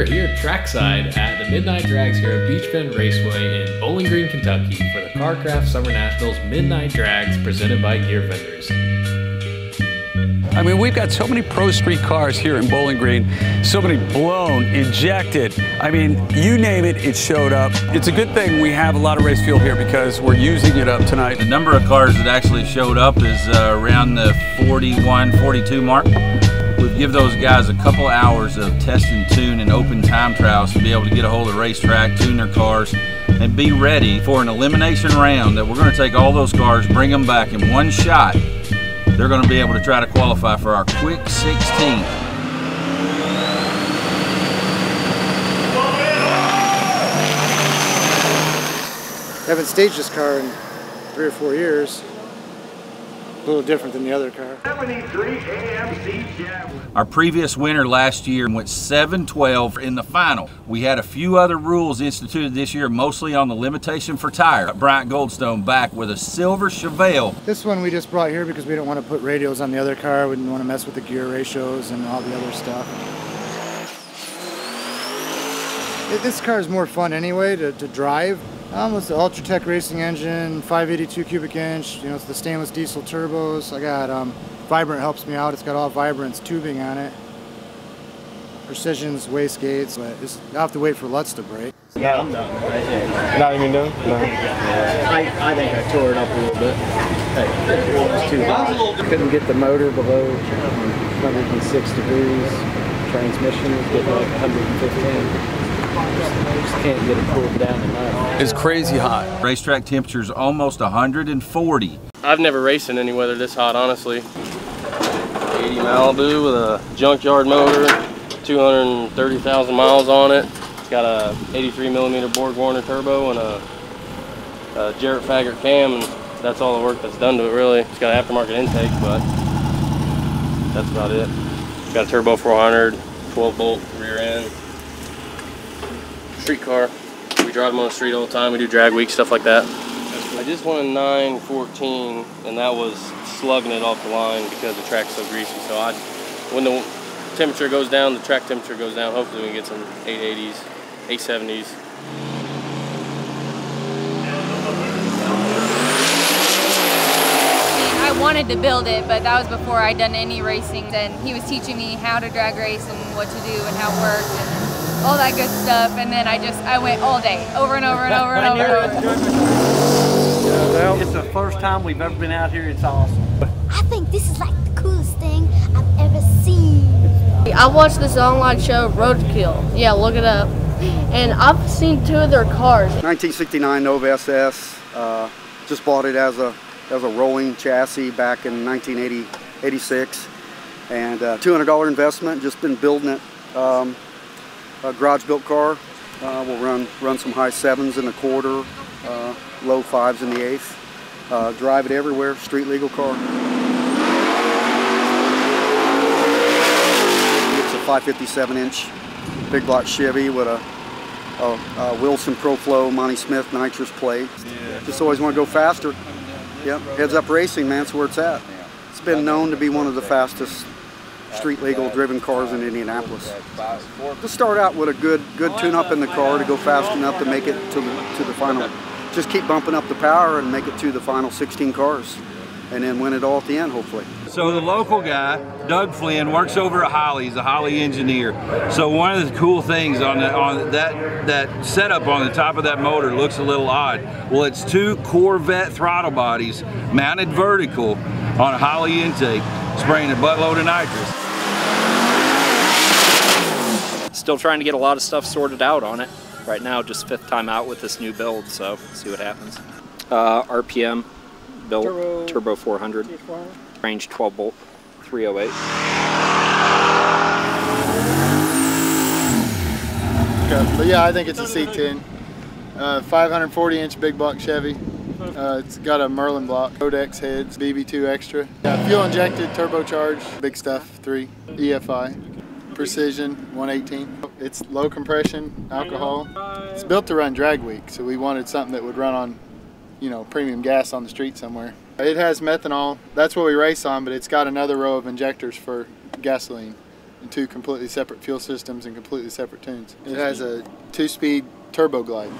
here trackside at the Midnight Drags here at Beach Bend Raceway in Bowling Green, Kentucky for the Carcraft Summer Nationals Midnight Drags presented by Gear Vendors. I mean, we've got so many Pro Street cars here in Bowling Green, so many blown, ejected. I mean, you name it, it showed up. It's a good thing we have a lot of race fuel here because we're using it up tonight. The number of cars that actually showed up is around the 41, 42 mark. We've given those guys a couple hours of test and tune and open time trials to be able to get a hold of the racetrack, tune their cars, and be ready for an elimination round that we're going to take all those cars, bring them back in one shot. They're going to be able to try to qualify for our Quick 16. Haven't staged this car in 3 or 4 years. A little different than the other car. 73 AMC Javelin. Our previous winner last year went 7-12 in the final. We had a few other rules instituted this year, mostly on the limitation for tire. Bryant Goldstone back with a silver Chevelle. This one we just brought here because we didn't want to put radios on the other car. We didn't want to mess with the gear ratios and all the other stuff. This car is more fun anyway to drive. It's the Ultratech racing engine, 582 cubic inch. You know, it's the stainless diesel turbos. I got Vibrant helps me out. It's got all Vibrant's tubing on it. Precision's wastegates, but I'll have to wait for Lutz to break. Yeah, I'm done. Not even done? No. I think I tore it up a little bit. It was too hot. Couldn't get the motor below 106 degrees. Transmission was getting like 115. Just can't get it cooled down enough. It's crazy hot. Racetrack temperature's almost 140. I've never raced in any weather this hot, honestly. 80 Malibu with a junkyard motor, 230,000 miles on it. It's got a 83mm Borg Warner turbo and a Jarrett Faggart cam, and that's all the work that's done to it, really. It's got an aftermarket intake, but that's about it. It's got a turbo 400, 12-bolt rear end. Street car. We drive them on the street all the time. We do drag week, stuff like that. I just won a 914, and that was slugging it off the line because the track's so greasy. So when the temperature goes down, the track temperature goes down. Hopefully we can get some 880s, 870s. I wanted to build it, but that was before I'd done any racing. And he was teaching me how to drag race and what to do and how it worked. And all that good stuff, and then I went all day, over and over and over and over. It's the first time we've ever been out here. It's awesome. I think this is like the coolest thing I've ever seen. I watched this online show, Roadkill. Yeah, look it up. And I've seen 2 of their cars. 1969 Nova SS. Just bought it as a rolling chassis back in 1986, and $200 investment. Just been building it. A garage-built car. We'll run some high 7s in the quarter, low 5s in the 8th. Drive it everywhere. Street legal car. It's a 557-inch big block Chevy with a Wilson ProFlow Monty Smith nitrous plate. Just always want to go faster. Yep, Heads Up Racing, man, that's where it's at. It's been known to be one of the fastest street legal driven cars in Indianapolis. To start out with a good tune-up in the car to go fast enough to make it to the final. Just keep bumping up the power and make it to the final 16 cars, and then win it all at the end, hopefully. So the local guy, Doug Flynn, works over at Holley. He's a Holley engineer. So one of the cool things on that setup on the top of that motor looks a little odd. Well, it's 2 Corvette throttle bodies mounted vertical on a Holley intake, spraying a buttload of nitrous. Still trying to get a lot of stuff sorted out on it. Right now, just 5th time out with this new build, so see what happens. RPM built, turbo 400, range 12-bolt, 308. Okay, but yeah, I think it's a C10. 540-inch big block Chevy. It's got a Merlin block, Codex heads, BB2 extra. Fuel injected, turbocharged, big stuff, 3, EFI. Precision 118. It's low compression, alcohol. It's built to run drag week, so we wanted something that would run on, you know, premium gas on the street somewhere. It has methanol. That's what we race on, but it's got another row of injectors for gasoline. and 2 completely separate fuel systems and completely separate tunes. It has a 2-speed turbo glide.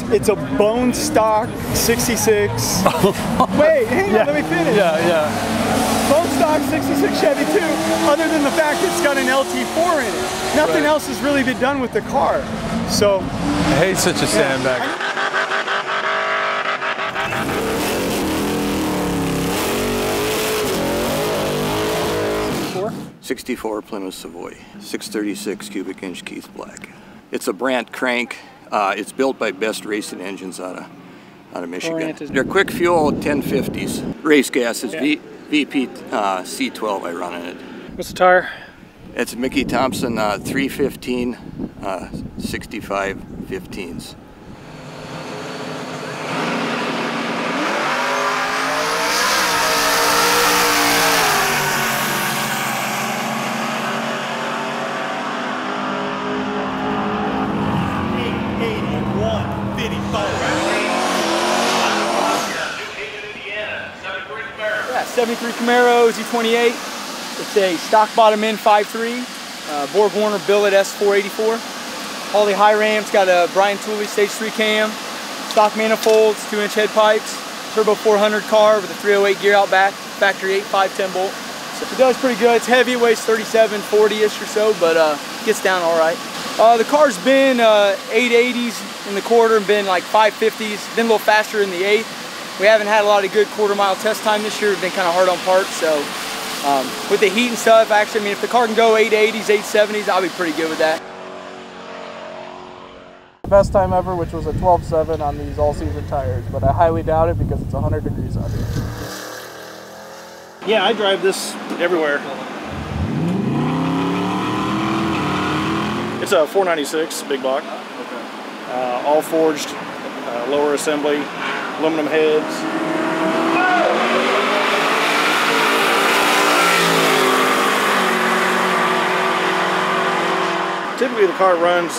It's a bone stock 66. Wait, hang on, let me finish. Yeah. Bone stock 66 Chevy 2, other than the fact it's got an LT4 in it. Nothing else has really been done with the car. So I hate such a sandbag. 64 Plymouth Savoy, 636 cubic inch Keith Black. It's a Brandt crank. It's built by Best Racing Engines out of Michigan. They're quick fuel 1050s. Race gas is VP C12 I run in it. What's the tire? It's Mickey Thompson 315 65 15s. Yeah, 73 Camaro Z28. It's a stock bottom end 5.3, Borg Warner billet S484. Holley high ramps, got a Brian Tooley stage 3 cam, stock manifolds, 2-inch head pipes, turbo 400 car with a 308 gear out back, factory 8, 5, 10 bolt. So it does pretty good. It's heavy, it weighs 37, 40-ish or so, but gets down all right. The car's been 880s in the quarter and been like 550s, been a little faster in the 8th. We haven't had a lot of good quarter-mile test time this year. We've been kind of hard on parts, so with the heat and stuff, actually, I mean, if the car can go 880s, 870s, I'll be pretty good with that. Best time ever, which was a 12.7 on these all-season tires, but I highly doubt it because it's 100 degrees out here. Yeah, I drive this everywhere. It's a 496 big block, all forged, lower assembly, aluminum heads. Typically the car runs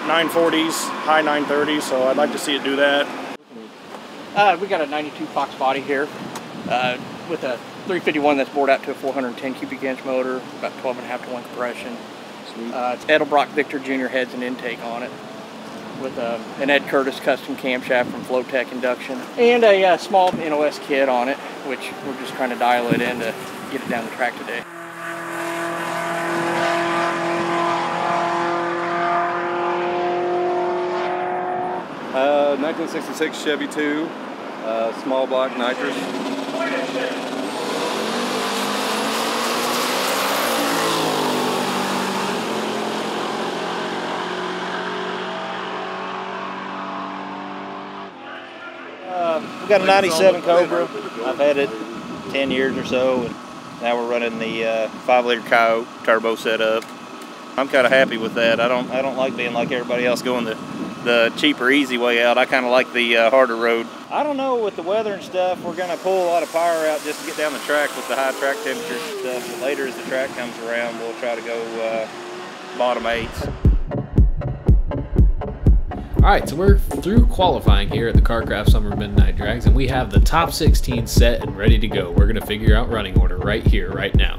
940s, high 930s, so I'd like to see it do that. We got a 92 Fox body here with a 351 that's bored out to a 410 cubic inch motor, about 12.5 to 1 compression. It's Edelbrock Victor Jr. heads and intake on it, with an Ed Curtis custom camshaft from Flowtech Induction, and a small NOS kit on it, which we're just trying to dial it in to get it down the track today. Uh, 1966 Chevy 2, small block nitrous. We've got a 97 Cobra. I've had it 10 years or so, and now we're running the 5-liter Coyote turbo setup. I'm kind of happy with that. I don't like being like everybody else going the cheaper, easy way out. I kind of like the harder road. I don't know, with the weather and stuff, we're going to pull a lot of power out just to get down the track with the high track temperatures and stuff. But later, as the track comes around, we'll try to go bottom 8s. Alright, so we're through qualifying here at the CarCraft Summer Midnight Drags, and we have the top 16 set and ready to go. We're going to figure out running order right here, right now.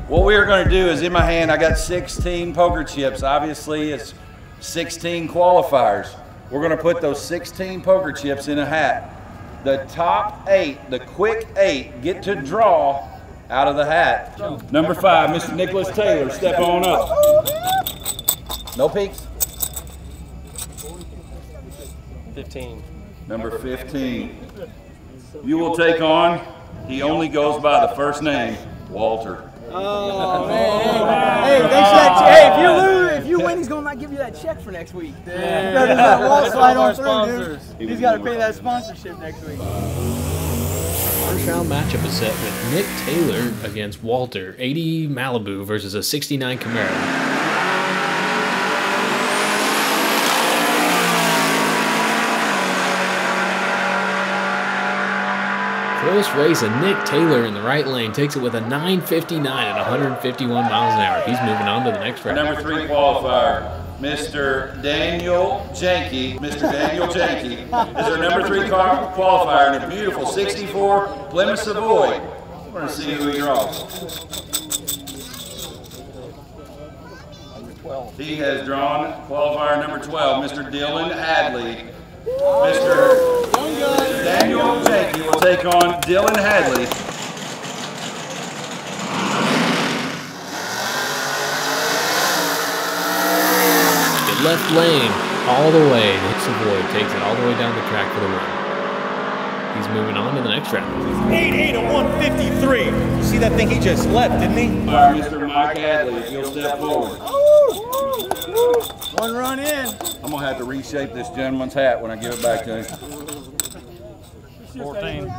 What we are going to do is, in my hand, I got 16 poker chips. Obviously, it's 16 qualifiers. We're going to put those 16 poker chips in a hat. The top 8, the quick 8, get to draw out of the hat. Number 5, Mr. Nicholas Taylor, step on up. No peeks. 15. Number 15. You will take on, he only goes by the first name, Walter. Oh, man. Hey, thanks for that. Hey, if you win, he's going to not give you that check for next week. That's one of our sponsors. He's got to pay that sponsorship next week. First round matchup is set with Nick Taylor against Walter. 80 Malibu versus a 69 Camaro. Close race, and Nick Taylor in the right lane takes it with a 9:59 at 151 miles an hour. He's moving on to the next round. Number 3 qualifier, Mr. Daniel Janke. Mr. Daniel Janke is our number 3 car qualifier in a beautiful 64 Plymouth Savoy. We're going to see who he draws. He has drawn qualifier number 12, Mr. Dylan Hadley. Mr. Daniel Janke will take on Dylan Hadley. Left lane all the way. Nick Savoy takes it all the way down the track for the win. He's moving on to the next round. 8'8" at 153. You see that thing he just left, didn't he? All right, Mr. Mike Hadley, if you'll step forward. One run in. I'm going to have to reshape this gentleman's hat when I give it back to him. 14.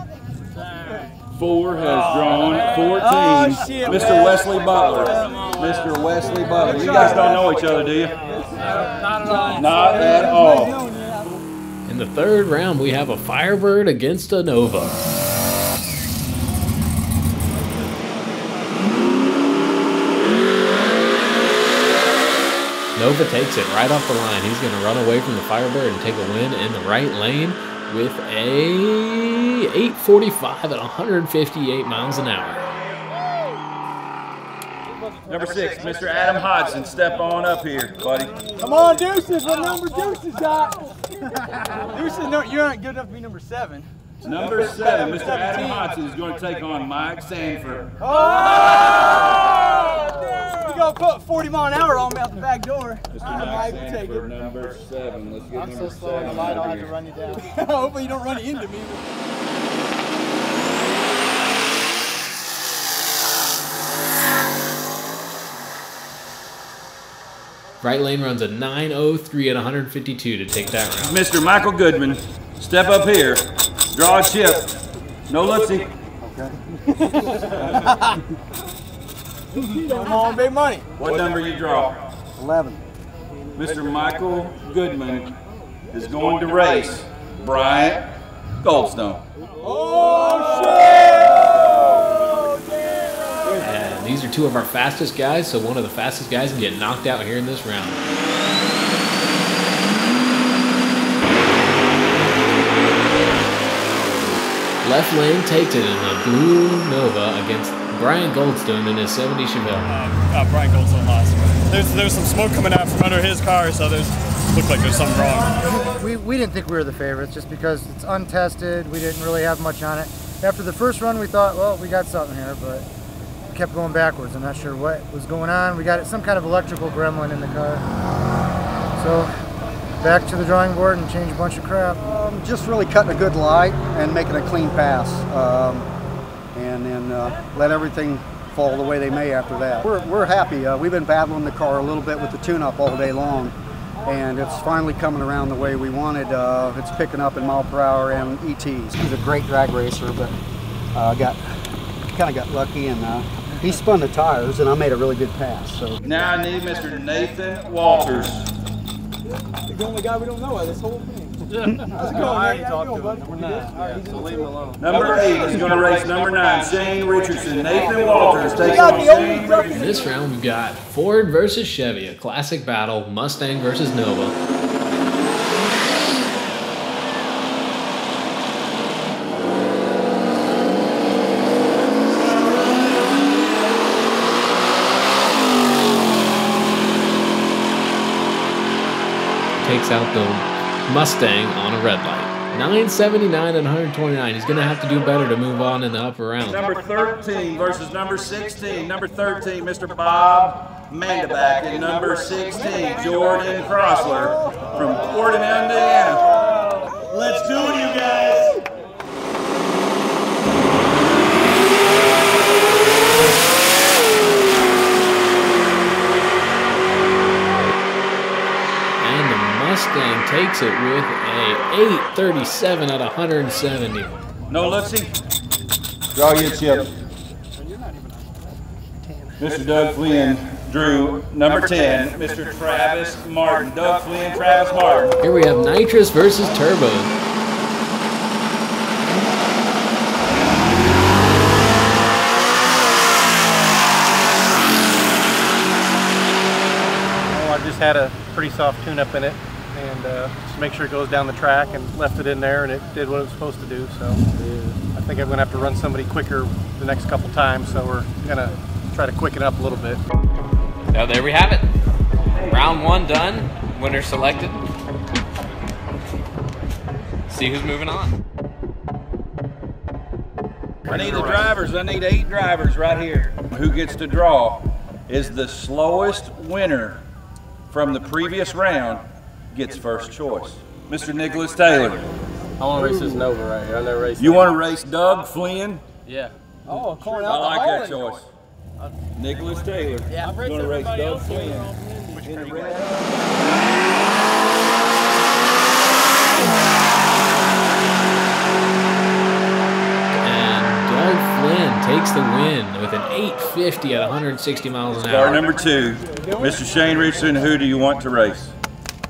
4 has drawn 14. Oh, shit, Mr. Wesley Butler. Mr. Wesley Butler. You guys don't know each other, do you? Not at all. Not at all. In the third round, we have a Firebird against a Nova. Nova takes it right off the line. He's going to run away from the Firebird and take a win in the right lane with a 8:45 at 158 miles an hour. Number 6, Mr. Adam Hodson, step on up here, buddy. Come on, Deuces. What number Deuces got? Deuces, no, you aren't good enough to be number 7. Number 7, Mr. Adam Hodson is going to take on Mike Sanford. Oh! You gonna put 40 mile an hour on me out the back door. Mr. Mike Sanford, number 7. Let's get number 7. The light, I'll have to run you down. Hopefully you don't run into me. Right lane runs a 9:03 at 152 to take that round. Mr. Michael Goodman, step up here. Draw a chip. No lootsy. Come on, big money. What number you draw? 11. Mr. Michael Goodman is going to race Bryant Goldstone. Oh, shit! And these are two of our fastest guys, so one of the fastest guys can get knocked out here in this round. Left lane takes it in a blue Nova against Brian Goldstone in his 70 Chevelle. Brian Goldstone lost. There's some smoke coming out from under his car, so looks like there's something wrong. We didn't think we were the favorites just because it's untested. We didn't really have much on it. After the first run, we thought, well, we got something here, but we kept going backwards. I'm not sure what was going on. We got some kind of electrical gremlin in the car. So back to the drawing board and change a bunch of crap. Just really cutting a good light and making a clean pass. And then let everything fall the way they may after that. We're happy. We've been battling the car a little bit with the tune-up all day long, and it's finally coming around the way we wanted. It's picking up in mile per hour and ETs. He's a great drag racer, but kind of got lucky, and he spun the tires, and I made a really good pass. So now I need Mr. Nathan Walters. He's the only guy we don't know this whole thing. How's it going, I already talked to him. Number 9. So leave him alone. Number 8 is going to race number 9, Shane Richardson. Nathan Walters takes on Shane Richardson. In this round, we've got Ford versus Chevy, a classic battle, Mustang versus Nova. Takes out the Mustang on a red light. 979 and 129. He's going to have to do better to move on in the upper round. Number 13 versus number 16. Number 13, Mr. Bob Mandeback, and number 16, Jordan Crossler from Portland, Indiana. Let's do it, you guys. Mustang takes it with a 837 at 170. No looksy. Draw your chip. Mr. Doug Flynn drew number 10, Mr. Travis Martin. Doug Flynn, Travis Martin. Here we have nitrous versus turbo. I just had a pretty soft tune-up in it, and just make sure it goes down the track, and left it in there, and it did what it was supposed to do. So I think I'm going to have to run somebody quicker the next couple times, so we're going to try to quicken up a little bit. Now there we have it. Round 1 done. Winner selected. See who's moving on. I need the drivers. I need 8 drivers right here. Who gets to draw is the slowest winner from the previous round gets first choice. Mr. Nicholas Taylor. I want to race this Nova right here. I never raced. You want to race Doug Flynn? Yeah. Oh, calling I out like the that Holland. choice. Nicholas Taylor. Yeah, I'm going to race Doug Flynn. Doug Flynn takes the win with an 850 at 160 miles an hour. Car number 2, Mr. Shane Richardson. Who do you want to race?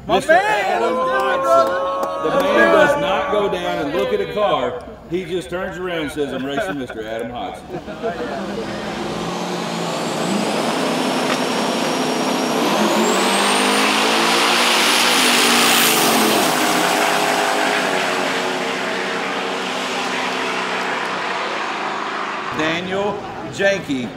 Mr. Adam Hodson. The man does not go down and look at a car. He just turns around and says, "I'm racing Mr. Adam Hodson." Daniel Janke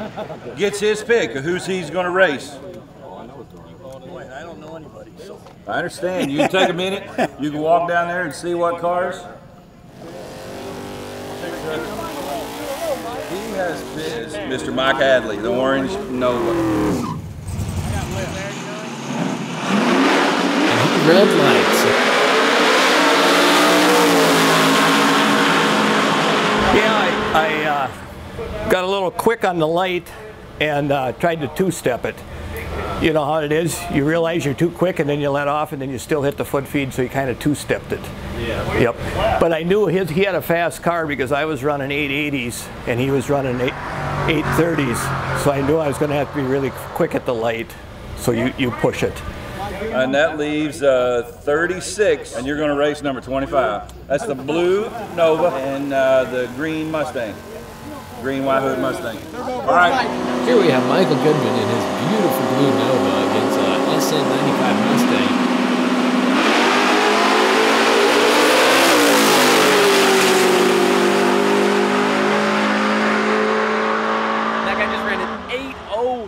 gets his pick of who's he's going to race. I don't know anybody. So. I understand. You can take a minute. You can walk down there and see what cars. He has picked Mr. Mike Hadley, the orange Nova. Red lights. Yeah, I got a little quick on the light and tried to two-step it. You know how it is. You realize you're too quick and then you let off and then you still hit the foot feed, so you kind of two-stepped it. Yeah. Yep. But I knew he had a fast car because I was running 880s and he was running 830s. So I knew I was going to have to be really quick at the light. So you push it. And that leaves 36, and you're going to race number 25. That's the blue Nova and the green Mustang. Green white hood Mustang. All right. Here we have Michael Goodman in his beautiful blue Nova against SN95 Mustang. That guy just ran an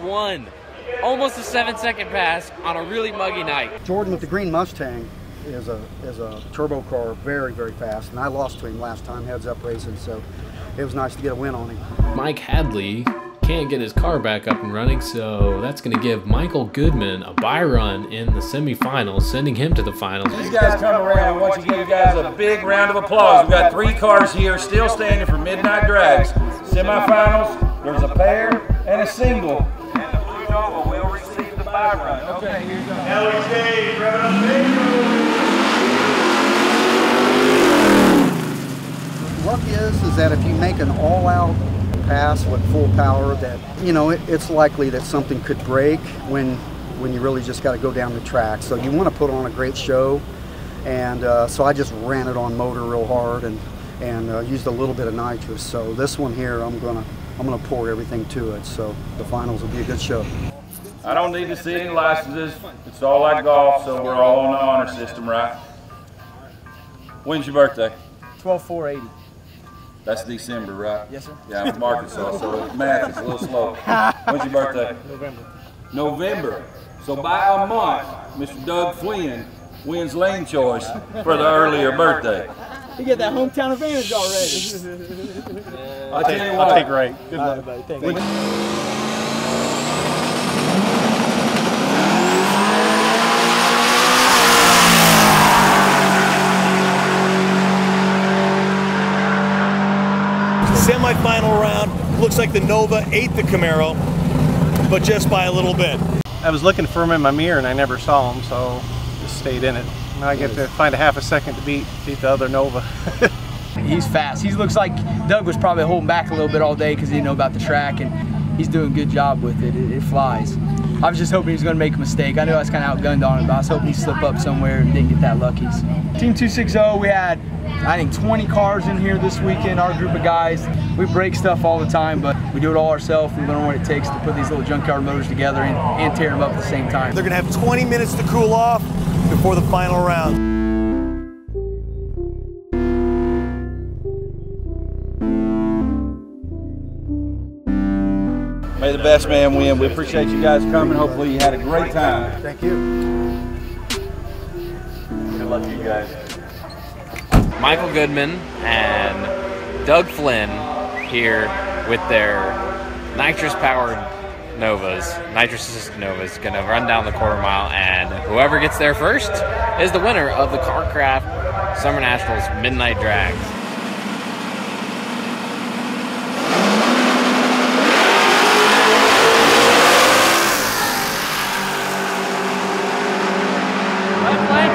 8:01. Almost a 7-second pass on a really muggy night. Jordan with the green Mustang is a turbo car, very, very fast. And I lost to him last time, heads up racing, so it was nice to get a win on him. Mike Hadley can't get his car back up and running, so that's going to give Michael Goodman a bye run in the semifinals, sending him to the finals. These guys come around. I want you to give you guys a big round of applause. We've got 3 cars here still standing for Midnight Drags. Semifinals, there's a pair and a single. And the blue Nova will receive the bye run. Okay, here you go. LEJ, Luck is that if you make an all-out pass with full power, that it's likely that something could break when you really just got to go down the track. So you want to put on a great show, and so I just ran it on motor real hard and used a little bit of nitrous. So this one here, I'm gonna pour everything to it. So the finals will be a good show. I don't need to see any licenses. It's all like golf, so we're all on the honor system, right? When's your birthday? 12/4/80. That's December, right? Yes, sir. Yeah, I'm from Arkansas, so math is a little slow. When's your birthday? November. November. So by a month, Mr. Doug Flynn wins lane choice for the earlier birthday. You get that hometown advantage already. I'll tell you what. I'll take right. Good luck. Buddy. Thank you. Semi-final round. Looks like the Nova ate the Camaro, but just by a little bit. I was looking for him in my mirror and I never saw him, so just stayed in it. Now I get to find a half a second to beat the other Nova. He's fast. He looks like Doug was probably holding back a little bit all day because he didn't know about the track, and he's doing a good job with it. It flies. I was just hoping he was going to make a mistake. I knew I was kind of outgunned on him, but I was hoping he'd slip up somewhere and didn't get that lucky. Team 260, we had, I think, 20 cars in here this weekend, our group of guys. We break stuff all the time, but we do it all ourselves. We learn what it takes to put these little junkyard motors together and tear them up at the same time. They're gonna have 20 minutes to cool off before the final round. May the best man win. We appreciate you guys coming. Hopefully you had a great time. Thank you. Good luck to you guys. Michael Goodman and Doug Flynn here with their nitrous-powered Novas, nitrous-assisted Novas, gonna run down the quarter mile, and whoever gets there first is the winner of the CarCraft Summer Nationals Midnight Drags.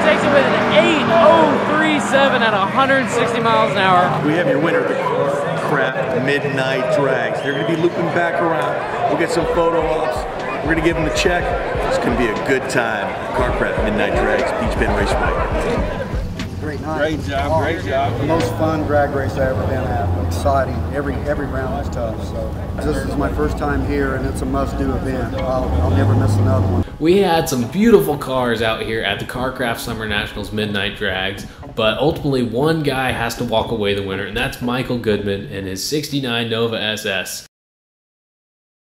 Takes it with an 8:037 at 160 miles an hour. We have your winner of the CarCraft Midnight Drags. They're going to be looping back around. We'll get some photo ops. We're going to give them the check. It's going to be a good time. CarCraft Midnight Drags, Beach Bend Raceway. Great night. Great job, great job. The most fun drag race I ever been at. Exciting. Every round was tough. So this is my first time here, and it's a must-do event. I'll never miss another one. We had some beautiful cars out here at the CarCraft Summer Nationals Midnight Drags, but ultimately one guy has to walk away the winner, and that's Michael Goodman and his '69 Nova SS.